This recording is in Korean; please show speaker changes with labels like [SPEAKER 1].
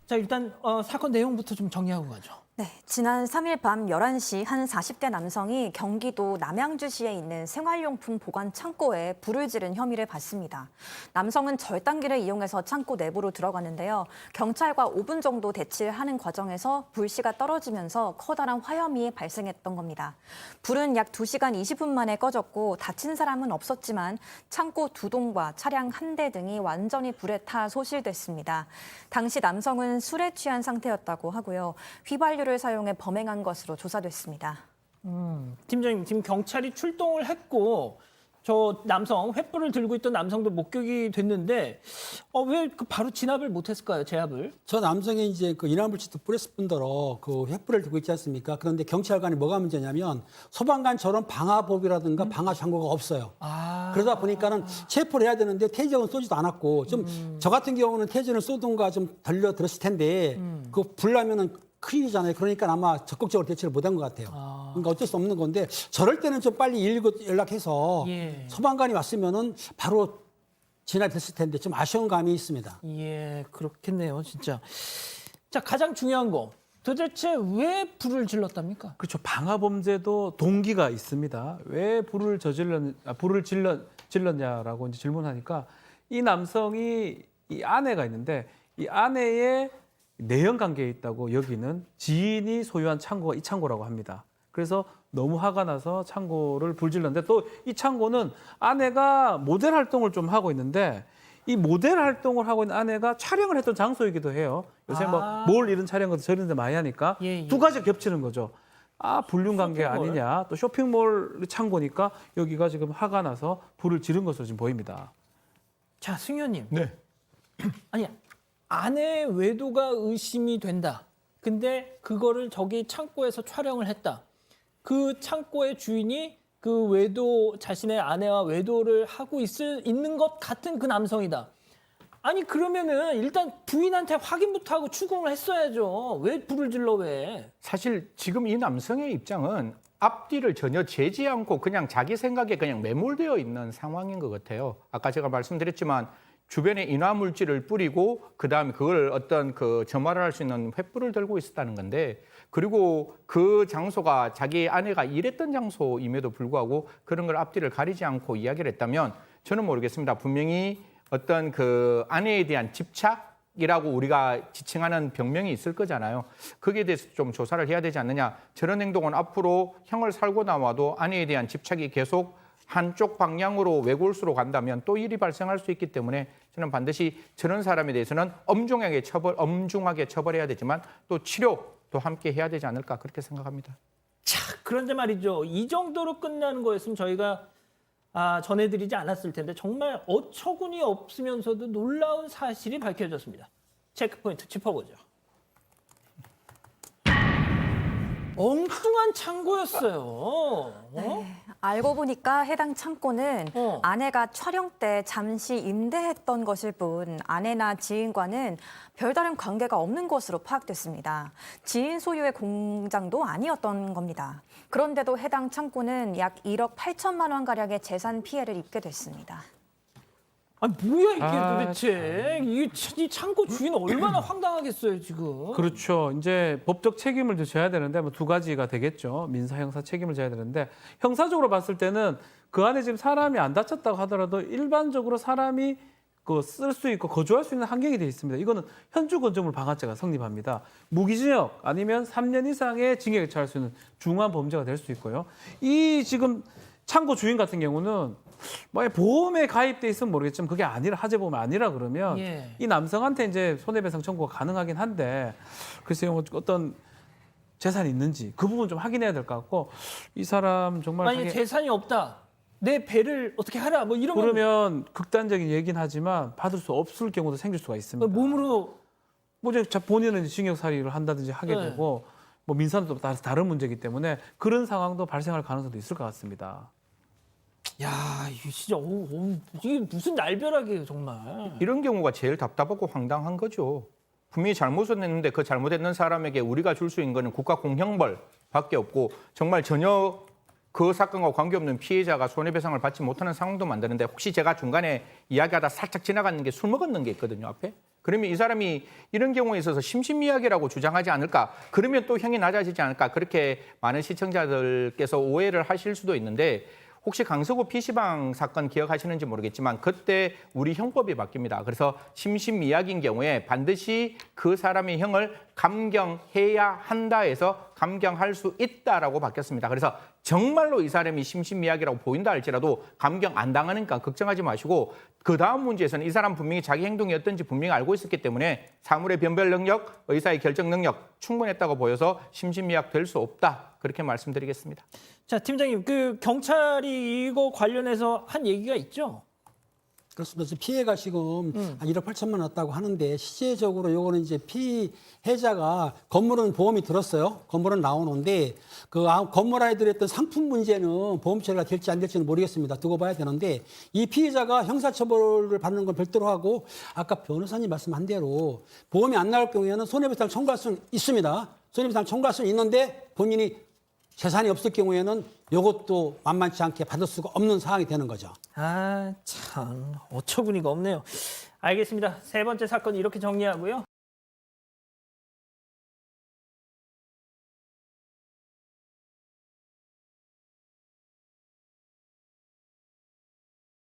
[SPEAKER 1] 자, 일단 사건 내용부터 좀 정리하고 가죠.
[SPEAKER 2] 네, 지난 3일 밤 11시 한 40대 남성이 경기도 남양주시에 있는 생활용품 보관 창고에 불을 지른 혐의를 받습니다. 남성은 절단기를 이용해서 창고 내부로 들어갔는데요. 경찰과 5분 정도 대치를 하는 과정에서 불씨가 떨어지면서 커다란 화염이 발생했던 겁니다. 불은 약 2시간 20분 만에 꺼졌고 다친 사람은 없었지만 창고 2동과 차량 1대 등이 완전히 불에 타 소실됐습니다. 당시 남성은 술에 취한 상태였다고 하고요. 휘발유를 사용해 범행한 것으로 조사됐습니다.
[SPEAKER 1] 팀장님, 지금 경찰이 출동을 했고 저 남성, 횃불을 들고 있던 남성도 목격이 됐는데 왜 바로 진압을 못했을까요? 제압을?
[SPEAKER 3] 저 남성이 이제 그 인화물질도 뿌렸을 뿐더러 그 횃불을 들고 있지 않습니까? 그런데 경찰관이 뭐가 문제냐면 소방관처럼 방화복이라든가 방화 장구가 없어요. 그러다 보니까는 체포를 해야 되는데 태정은 쏘지도 않았고 좀 저 같은 경우는 태전을 쏘든가 좀 달려들었을 텐데 그 불나면은 큰일이잖아요. 그러니까 아마 적극적으로 대처를 못한 것 같아요. 그러니까 어쩔 수 없는 건데 저럴 때는 좀 빨리 119 연락해서
[SPEAKER 1] 예.
[SPEAKER 3] 소방관이 왔으면은 바로 진압했을 텐데 좀 아쉬운 감이 있습니다.
[SPEAKER 1] 예, 그렇겠네요, 진짜. 자, 가장 중요한 거. 도대체 왜 불을 질렀답니까?
[SPEAKER 4] 그렇죠. 방화 범죄도 동기가 있습니다. 왜 불을 질렀냐라고 이제 질문하니까 이 남성이 이 아내가 있는데 이 아내의 내연 관계에 있다고 여기는 지인이 소유한 창고가 이 창고라고 합니다. 그래서 너무 화가 나서 창고를 불질렀는데 또 이 창고는 아내가 모델 활동을 좀 하고 있는데 이 모델 활동을 하고 있는 아내가 촬영을 했던 장소이기도 해요. 요새 뭘 이런 촬영도 저런 데 많이 하니까
[SPEAKER 1] 예.
[SPEAKER 4] 두 가지가 겹치는 거죠. 불륜 관계
[SPEAKER 1] 쇼핑몰.
[SPEAKER 4] 아니냐. 또 쇼핑몰 창고니까 여기가 지금 화가 나서 불을 지른 것으로 지금 보입니다.
[SPEAKER 1] 자, 승현님.
[SPEAKER 4] 네.
[SPEAKER 1] 아니, 아내의 외도가 의심이 된다. 근데 그거를 저기 창고에서 촬영을 했다. 그 창고의 주인이 그 외도, 자신의 아내와 외도를 하고 있는 것 같은 그 남성이다. 아니, 그러면은 일단 부인한테 확인부터 하고 추궁을 했어야죠. 왜 불을 질러, 왜?
[SPEAKER 5] 사실 지금 이 남성의 입장은 앞뒤를 전혀 재지 않고 그냥 자기 생각에 그냥 매몰되어 있는 상황인 것 같아요. 아까 제가 말씀드렸지만 주변에 인화물질을 뿌리고 그다음에 그걸 어떤 그 점화를 할 수 있는 횃불을 들고 있었다는 건데 그리고 그 장소가 자기 아내가 일했던 장소임에도 불구하고 그런 걸 앞뒤를 가리지 않고 이야기를 했다면 저는 모르겠습니다. 분명히 어떤 그 아내에 대한 집착이라고 우리가 지칭하는 병명이 있을 거잖아요. 거기에 대해서 좀 조사를 해야 되지 않느냐. 저런 행동은 앞으로 형을 살고 나와도 아내에 대한 집착이 계속 한쪽 방향으로 외골수로 간다면 또 일이 발생할 수 있기 때문에 저는 반드시 저런 사람에 대해서는 엄중하게 처벌해야 되지만 또 치료도 함께 해야 되지 않을까 그렇게 생각합니다.
[SPEAKER 1] 자, 그런데 말이죠. 이 정도로 끝나는 거였으면 저희가 전해드리지 않았을 텐데 정말 어처구니 없으면서도 놀라운 사실이 밝혀졌습니다. 체크포인트 짚어보죠. 엉뚱한 창고였어요.
[SPEAKER 2] 네, 알고 보니까 해당 창고는 아내가 촬영 때 잠시 임대했던 것일 뿐 아내나 지인과는 별다른 관계가 없는 것으로 파악됐습니다. 지인 소유의 공장도 아니었던 겁니다. 그런데도 해당 창고는 약 1억 8천만 원 가량의 재산 피해를 입게 됐습니다.
[SPEAKER 1] 아니, 뭐야 이게 도대체. 이 창고 주인 얼마나 황당하겠어요, 지금.
[SPEAKER 4] 그렇죠. 이제 법적 책임을 져야 되는데 두 가지가 되겠죠. 민사, 형사 책임을 져야 되는데 형사적으로 봤을 때는 그 안에 지금 사람이 안 다쳤다고 하더라도 일반적으로 사람이 쓸 수 있고 거주할 수 있는 환경이 돼 있습니다. 이거는 현주 건조물 방화죄가 성립합니다. 무기징역 아니면 3년 이상의 징역에 처할 수 있는 중한 범죄가 될 수 있고요. 이 지금 창고 주인 같은 경우는 보험에 가입돼 있으면 모르겠지만 그게 아니라 하재보험 아니라 그러면 이 남성한테 이제 손해배상 청구가 가능하긴 한데 글쎄요 어떤 재산이 있는지 그 부분 좀 확인해야 될 것 같고 이 사람 정말
[SPEAKER 1] 만약에 재산이 없다. 내 배를 어떻게 하라. 뭐 이런
[SPEAKER 4] 그러면 극단적인 얘기는 하지만 받을 수 없을 경우도 생길 수가 있습니다.
[SPEAKER 1] 몸으로
[SPEAKER 4] 이제 본인은 징역살이를 한다든지 하게 되고 민사는 또 다른 문제이기 때문에 그런 상황도 발생할 가능성도 있을 것 같습니다.
[SPEAKER 1] 야, 이거 진짜 이게 무슨 날벼락이에요, 정말.
[SPEAKER 5] 이런 경우가 제일 답답하고 황당한 거죠. 분명히 잘못을 했는데 그 잘못했는 사람에게 우리가 줄 수 있는 거는 국가 공형벌밖에 없고 정말 전혀 그 사건과 관계없는 피해자가 손해배상을 받지 못하는 상황도 만드는데 혹시 제가 중간에 이야기하다 살짝 지나가는 게 술 먹었는 게 있거든요, 앞에. 그러면 이 사람이 이런 경우에 있어서 심신미약이라고 주장하지 않을까? 그러면 또 형이 낮아지지 않을까? 그렇게 많은 시청자들께서 오해를 하실 수도 있는데 혹시 강서구 PC방 사건 기억하시는지 모르겠지만 그때 우리 형법이 바뀝니다. 그래서 심신미약인 경우에 반드시 그 사람의 형을 감경해야 한다 해서 감경할 수 있다라고 바뀌었습니다. 그래서 정말로 이 사람이 심신미약이라고 보인다 할지라도 감경 안 당하니까 걱정하지 마시고 그 다음 문제에서는 이 사람 분명히 자기 행동이 어떤지 분명히 알고 있었기 때문에 사물의 변별 능력, 의사의 결정 능력 충분했다고 보여서 심신미약 될 수 없다. 그렇게 말씀드리겠습니다.
[SPEAKER 1] 자, 팀장님, 그 경찰이 이거 관련해서 한 얘기가 있죠?
[SPEAKER 3] 그렇습니다. 지금 피해가 지금 한 1억 8천만 원 왔다고 하는데 실제적으로 요거는 이제 피해자가 건물은 보험이 들었어요. 건물은 나오는데 그 건물 안에 들었던 상품 문제는 보험 처리가 될지 안 될지는 모르겠습니다. 두고 봐야 되는데 이 피해자가 형사처벌을 받는 건 별도로 하고 아까 변호사님 말씀한 대로 보험이 안 나올 경우에는 손해배상 청구할 수는 있습니다. 손해배상 청구할 수는 있는데 본인이 재산이 없을 경우에는 이것도 만만치 않게 받을 수가 없는 상황이 되는 거죠.
[SPEAKER 1] 아, 참 어처구니가 없네요. 알겠습니다. 세 번째 사건 이렇게 정리하고요.